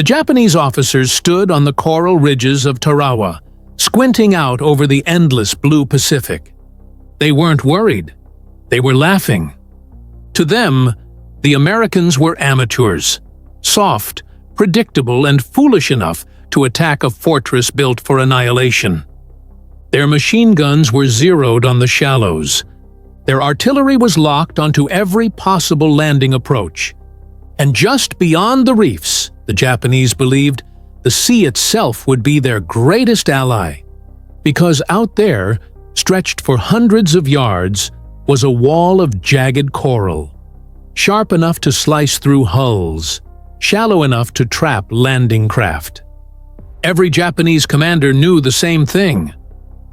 The Japanese officers stood on the coral ridges of Tarawa, squinting out over the endless blue Pacific. They weren't worried. They were laughing. To them, the Americans were amateurs, soft, predictable, and foolish enough to attack a fortress built for annihilation. Their machine guns were zeroed on the shallows. Their artillery was locked onto every possible landing approach. And just beyond the reefs, the Japanese believed, the sea itself would be their greatest ally. Because out there, stretched for hundreds of yards, was a wall of jagged coral, sharp enough to slice through hulls, shallow enough to trap landing craft. Every Japanese commander knew the same thing.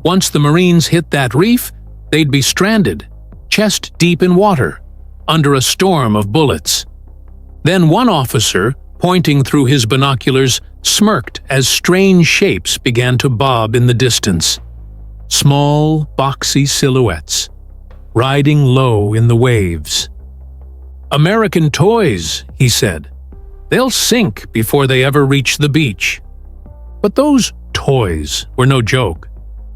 Once the Marines hit that reef, they'd be stranded, chest deep in water, under a storm of bullets. Then one officer, pointing through his binoculars, smirked as strange shapes began to bob in the distance. Small, boxy silhouettes, riding low in the waves. "American toys," he said. "They'll sink before they ever reach the beach." But those toys were no joke.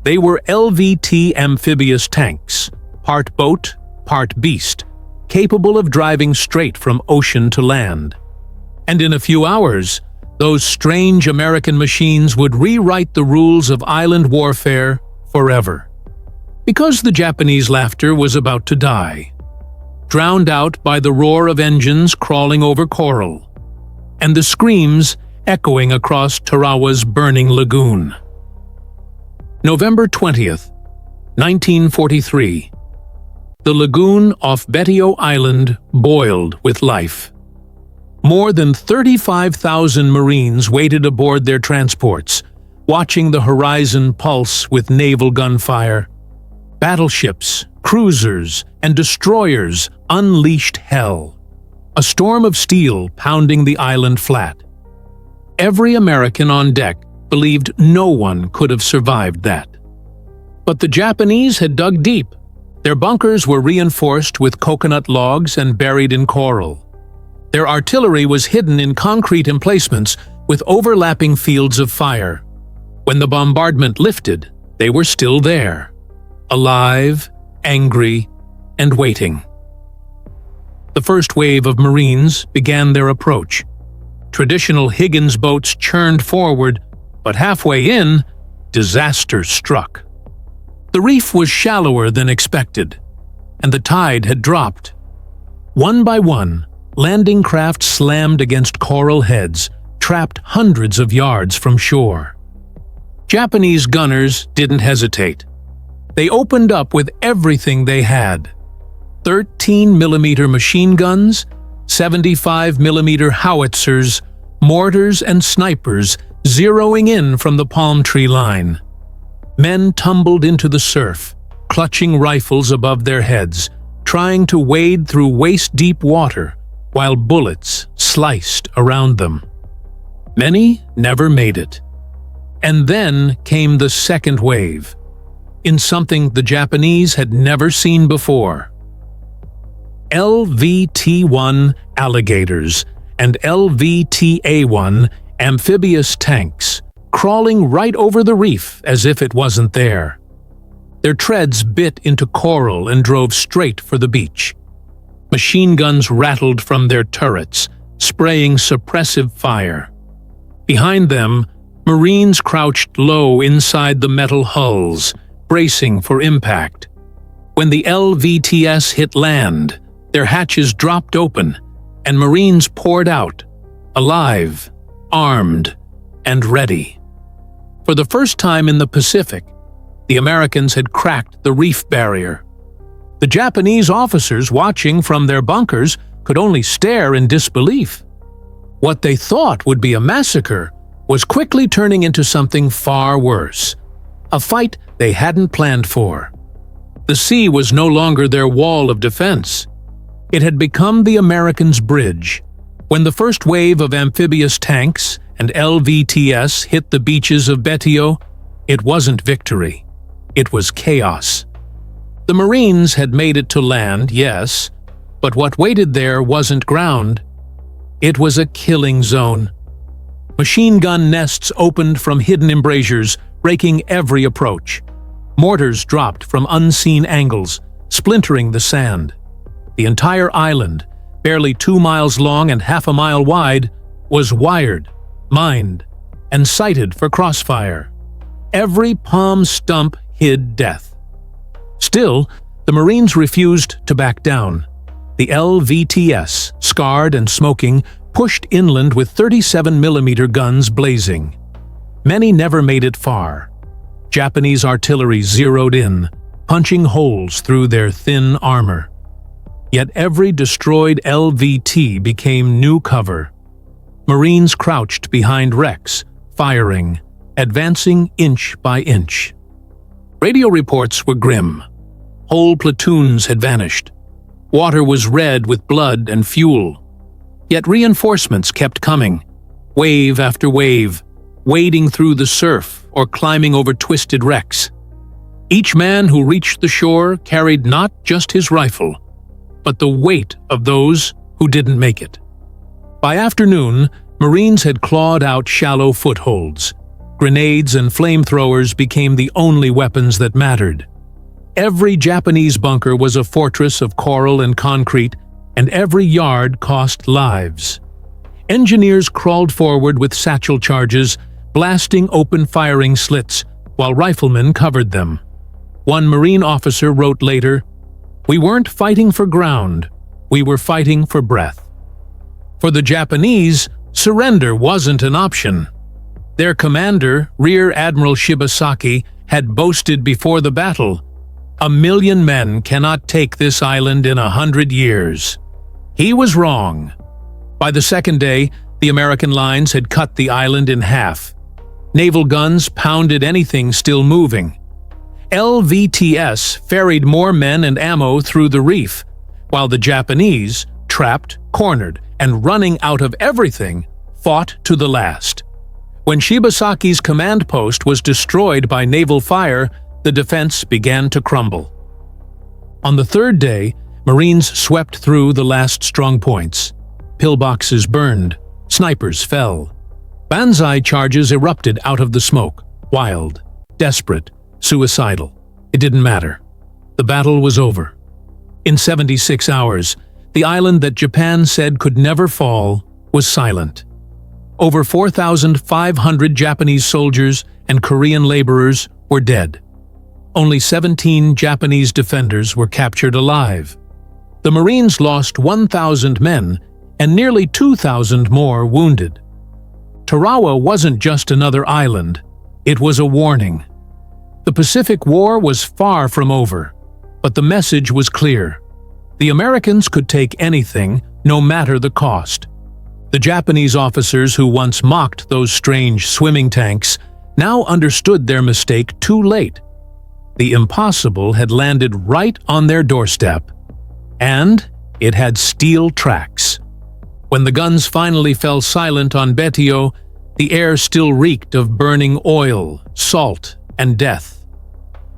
They were LVT amphibious tanks, part boat, part beast, capable of driving straight from ocean to land. And in a few hours, those strange American machines would rewrite the rules of island warfare forever. Because the Japanese laughter was about to die, drowned out by the roar of engines crawling over coral, and the screams echoing across Tarawa's burning lagoon. November 20th, 1943. The lagoon off Betio Island boiled with life. More than 35,000 Marines waited aboard their transports, watching the horizon pulse with naval gunfire. Battleships, cruisers, and destroyers unleashed hell. A storm of steel pounding the island flat. Every American on deck believed no one could have survived that. But the Japanese had dug deep. Their bunkers were reinforced with coconut logs and buried in coral. Their artillery was hidden in concrete emplacements with overlapping fields of fire. When the bombardment lifted, they were still there, alive, angry, and waiting. The first wave of Marines began their approach. Traditional Higgins boats churned forward, but halfway in, disaster struck. The reef was shallower than expected, and the tide had dropped. One by one, landing craft slammed against coral heads, trapped hundreds of yards from shore. Japanese gunners didn't hesitate. They opened up with everything they had: 13mm machine guns, 75mm howitzers, mortars and snipers zeroing in from the palm tree line. Men tumbled into the surf, clutching rifles above their heads, trying to wade through waist-deep water while bullets sliced around them. Many never made it. And then came the second wave, in something the Japanese had never seen before. LVT-1 alligators and LVTA-1 amphibious tanks, crawling right over the reef as if it wasn't there. Their treads bit into coral and drove straight for the beach. Machine guns rattled from their turrets, spraying suppressive fire. Behind them, Marines crouched low inside the metal hulls, bracing for impact. When the LVTS hit land, their hatches dropped open, and Marines poured out, alive, armed, and ready. For the first time in the Pacific, the Americans had cracked the reef barrier. The Japanese officers watching from their bunkers could only stare in disbelief. What they thought would be a massacre was quickly turning into something far worse, a fight they hadn't planned for. The sea was no longer their wall of defense. It had become the Americans' bridge. When the first wave of amphibious tanks and LVTS hit the beaches of Betio, it wasn't victory. It was chaos. The Marines had made it to land, yes, but what waited there wasn't ground. It was a killing zone. Machine gun nests opened from hidden embrasures, raking every approach. Mortars dropped from unseen angles, splintering the sand. The entire island, barely 2 miles long and half a mile wide, was wired, mined, and sighted for crossfire. Every palm stump hid death. Still, the Marines refused to back down. The LVTS, scarred and smoking, pushed inland with 37mm guns blazing. Many never made it far. Japanese artillery zeroed in, punching holes through their thin armor. Yet every destroyed LVT became new cover. Marines crouched behind wrecks, firing, advancing inch by inch. Radio reports were grim. Whole platoons had vanished. Water was red with blood and fuel. Yet reinforcements kept coming, wave after wave, wading through the surf or climbing over twisted wrecks. Each man who reached the shore carried not just his rifle, but the weight of those who didn't make it. By afternoon, Marines had clawed out shallow footholds. Grenades and flamethrowers became the only weapons that mattered. Every Japanese bunker was a fortress of coral and concrete, and every yard cost lives. Engineers crawled forward with satchel charges, blasting open firing slits, while riflemen covered them. One Marine officer wrote later, "We weren't fighting for ground, we were fighting for breath." For the Japanese, surrender wasn't an option. Their commander, Rear Admiral Shibasaki, had boasted before the battle, "1 million men cannot take this island in 100 years." He was wrong. By the second day, the American lines had cut the island in half. Naval guns pounded anything still moving. LVTS ferried more men and ammo through the reef, while the Japanese, trapped, cornered, and running out of everything, fought to the last. When Shibasaki's command post was destroyed by naval fire, the defense began to crumble. On the third day, Marines swept through the last strong points. Pillboxes burned, snipers fell. Banzai charges erupted out of the smoke, wild, desperate, suicidal. It didn't matter. The battle was over. In 76 hours, the island that Japan said could never fall was silent. Over 4,500 Japanese soldiers and Korean laborers were dead. Only 17 Japanese defenders were captured alive. The Marines lost 1,000 men and nearly 2,000 more wounded. Tarawa wasn't just another island, it was a warning. The Pacific War was far from over, but the message was clear. The Americans could take anything, no matter the cost. The Japanese officers who once mocked those strange swimming tanks now understood their mistake too late. The impossible had landed right on their doorstep. And it had steel tracks. When the guns finally fell silent on Betio, the air still reeked of burning oil, salt, and death.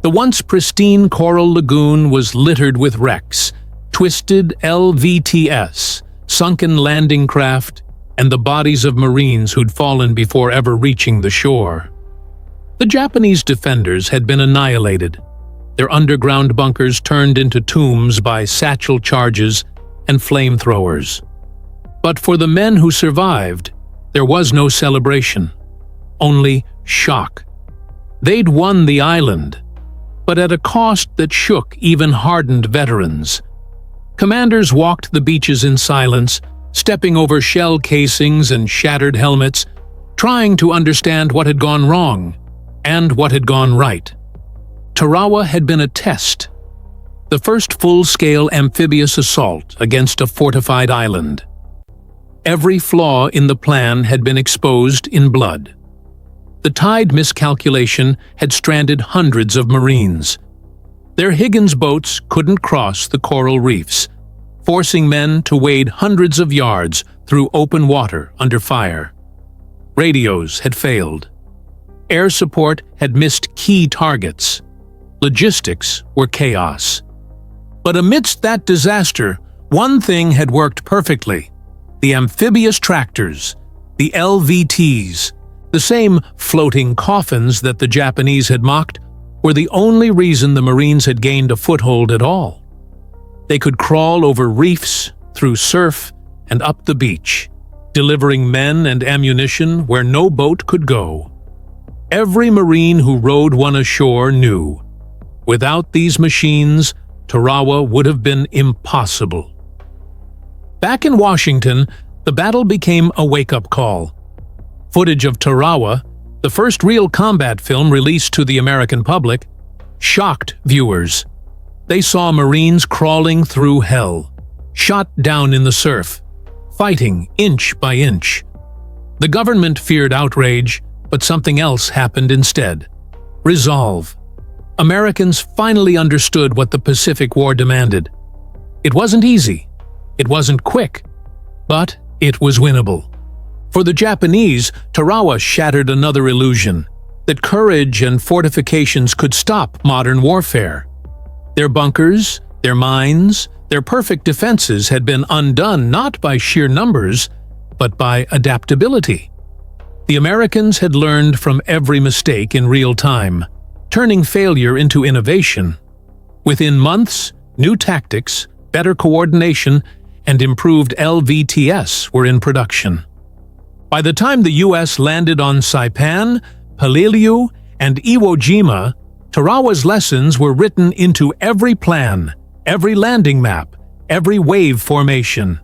The once pristine coral lagoon was littered with wrecks, twisted LVTS, sunken landing craft, and the bodies of Marines who'd fallen before ever reaching the shore. The Japanese defenders had been annihilated, their underground bunkers turned into tombs by satchel charges and flamethrowers. But for the men who survived, there was no celebration, only shock. They'd won the island, but at a cost that shook even hardened veterans. Commanders walked the beaches in silence, stepping over shell casings and shattered helmets, trying to understand what had gone wrong and what had gone right. Tarawa had been a test, the first full-scale amphibious assault against a fortified island. Every flaw in the plan had been exposed in blood. The tide miscalculation had stranded hundreds of Marines. Their Higgins boats couldn't cross the coral reefs, forcing men to wade hundreds of yards through open water under fire. Radios had failed. Air support had missed key targets. Logistics were chaos. But amidst that disaster, one thing had worked perfectly: the amphibious tractors. The LVTs, the same floating coffins that the Japanese had mocked, were the only reason the Marines had gained a foothold at all. They could crawl over reefs, through surf, and up the beach, delivering men and ammunition where no boat could go. Every Marine who rowed one ashore knew, without these machines, Tarawa would have been impossible. Back in Washington, the battle became a wake-up call. Footage of Tarawa, the first real combat film released to the American public, shocked viewers. They saw Marines crawling through hell, shot down in the surf, fighting inch by inch. The government feared outrage, but something else happened instead. Resolve. Americans finally understood what the Pacific War demanded. It wasn't easy, it wasn't quick, but it was winnable. For the Japanese, Tarawa shattered another illusion, that courage and fortifications could stop modern warfare. Their bunkers, their mines, their perfect defenses had been undone not by sheer numbers, but by adaptability. The Americans had learned from every mistake in real time, turning failure into innovation. Within months, new tactics, better coordination, and improved LVTS were in production. By the time the U.S. landed on Saipan, Peleliu, and Iwo Jima, Tarawa's lessons were written into every plan, every landing map, every wave formation.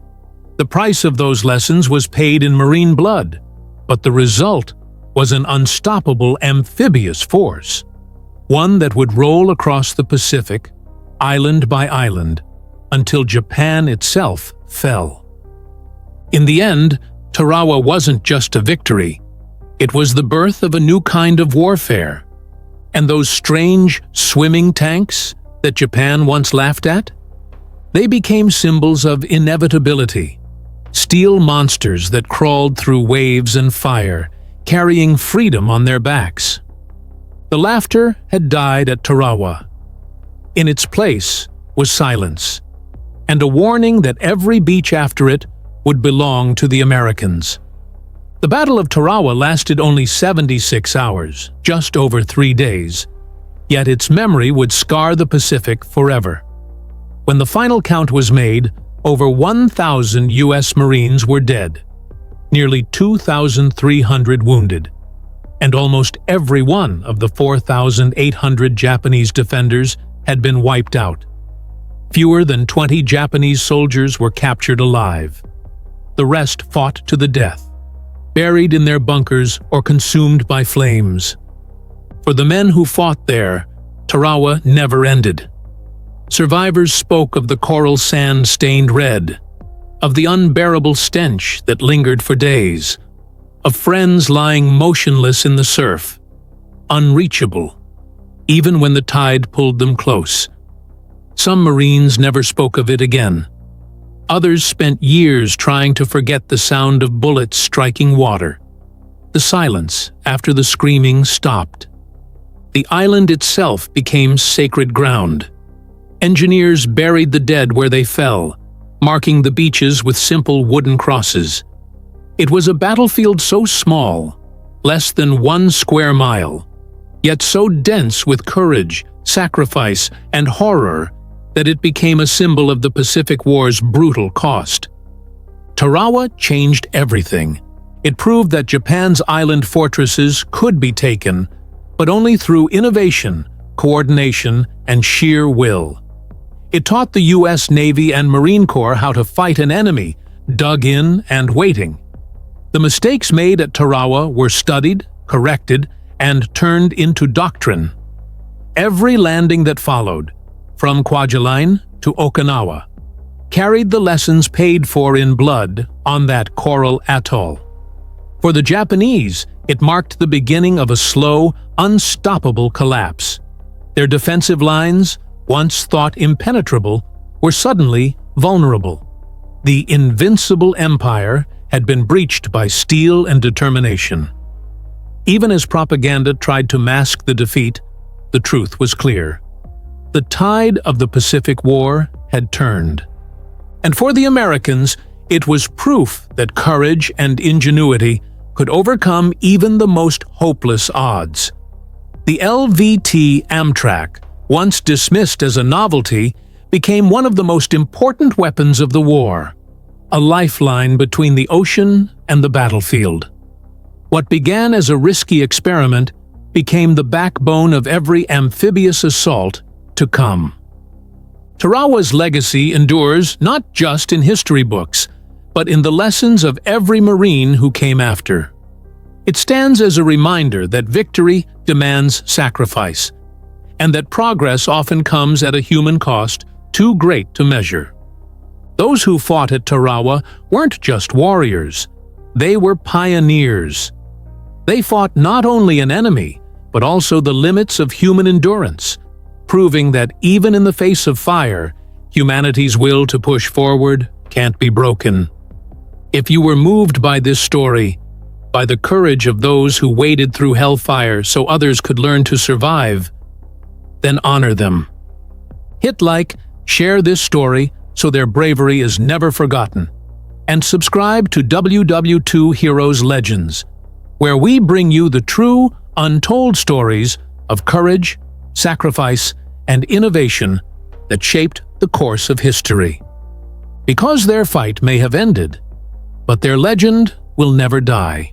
The price of those lessons was paid in Marine blood, but the result was an unstoppable amphibious force, one that would roll across the Pacific, island by island, until Japan itself fell. In the end, Tarawa wasn't just a victory. It was the birth of a new kind of warfare. And those strange, swimming tanks that Japan once laughed at? They became symbols of inevitability, steel monsters that crawled through waves and fire, carrying freedom on their backs. The laughter had died at Tarawa. In its place was silence, and a warning that every beach after it would belong to the Americans. The Battle of Tarawa lasted only 76 hours, just over 3 days, yet its memory would scar the Pacific forever. When the final count was made, over 1,000 U.S. Marines were dead, nearly 2,300 wounded, and almost every one of the 4,800 Japanese defenders had been wiped out. Fewer than 20 Japanese soldiers were captured alive. The rest fought to the death, buried in their bunkers or consumed by flames. For the men who fought there, Tarawa never ended. Survivors spoke of the coral sand stained red, of the unbearable stench that lingered for days, of friends lying motionless in the surf, unreachable, even when the tide pulled them close. Some Marines never spoke of it again. Others spent years trying to forget the sound of bullets striking water. The silence after the screaming stopped. The island itself became sacred ground. Engineers buried the dead where they fell, marking the beaches with simple wooden crosses. It was a battlefield so small, less than 1 square mile, yet so dense with courage, sacrifice, and horror that it became a symbol of the Pacific War's brutal cost. Tarawa changed everything. It proved that Japan's island fortresses could be taken, but only through innovation, coordination, and sheer will. It taught the U.S. Navy and Marine Corps how to fight an enemy, dug in and waiting. The mistakes made at Tarawa were studied, corrected, and turned into doctrine. Every landing that followed, from Kwajalein to Okinawa, carried the lessons paid for in blood on that coral atoll. For the Japanese, it marked the beginning of a slow, unstoppable collapse. Their defensive lines, once thought impenetrable, were suddenly vulnerable. The invincible empire had been breached by steel and determination. Even as propaganda tried to mask the defeat, the truth was clear. The tide of the Pacific War had turned. And for the Americans, It was proof that courage and ingenuity could overcome even the most hopeless odds. The LVT Amtrac, once dismissed as a novelty, became one of the most important weapons of the war, a lifeline between the ocean and the battlefield. What began as a risky experiment became the backbone of every amphibious assault to come. Tarawa's legacy endures not just in history books, but in the lessons of every Marine who came after. It stands as a reminder that victory demands sacrifice, and that progress often comes at a human cost too great to measure. Those who fought at Tarawa weren't just warriors, they were pioneers. They fought not only an enemy, but also the limits of human endurance, proving that even in the face of fire, humanity's will to push forward can't be broken. If you were moved by this story, by the courage of those who waded through hellfire so others could learn to survive, then honor them. Hit like, share this story so their bravery is never forgotten, and subscribe to WW2 Heroes Legends, where we bring you the true, untold stories of courage, sacrifice, and innovation that shaped the course of history. Because their fight may have ended, but their legend will never die.